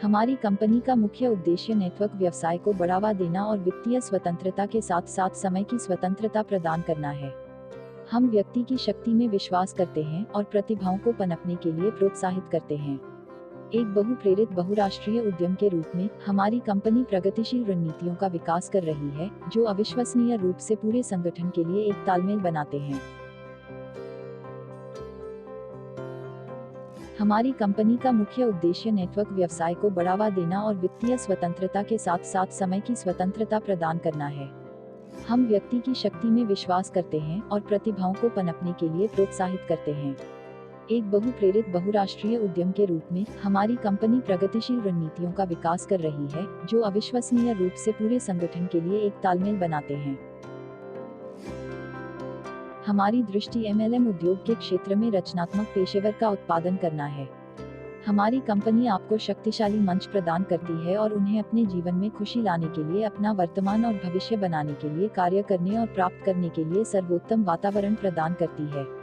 हमारी कंपनी का मुख्य उद्देश्य नेटवर्क व्यवसाय को बढ़ावा देना और वित्तीय स्वतंत्रता के साथ साथ समय की स्वतंत्रता प्रदान करना है। हम व्यक्ति की शक्ति में विश्वास करते हैं और प्रतिभाओं को पनपने के लिए प्रोत्साहित करते हैं। एक बहुप्रेरित बहुराष्ट्रीय उद्यम के रूप में हमारी कंपनी प्रगतिशील रणनीतियों का विकास कर रही है, जो अविश्वसनीय रूप से पूरे संगठन के लिए एक तालमेल बनाते हैं। हमारी कंपनी का मुख्य उद्देश्य नेटवर्क व्यवसाय को बढ़ावा देना और वित्तीय स्वतंत्रता के साथ साथ समय की स्वतंत्रता प्रदान करना है। हम व्यक्ति की शक्ति में विश्वास करते हैं और प्रतिभाओं को पनपने के लिए प्रोत्साहित करते हैं। एक बहुप्रेरित बहुराष्ट्रीय उद्यम के रूप में हमारी कंपनी प्रगतिशील रणनीतियों का विकास कर रही है, जो अविश्वसनीय रूप से पूरे संगठन के लिए एक तालमेल बनाते हैं। हमारी दृष्टि एमएलएम उद्योग के क्षेत्र में रचनात्मक पेशेवर का उत्पादन करना है। हमारी कंपनी आपको शक्तिशाली मंच प्रदान करती है और उन्हें अपने जीवन में खुशी लाने के लिए, अपना वर्तमान और भविष्य बनाने के लिए कार्य करने और प्राप्त करने के लिए सर्वोत्तम वातावरण प्रदान करती है।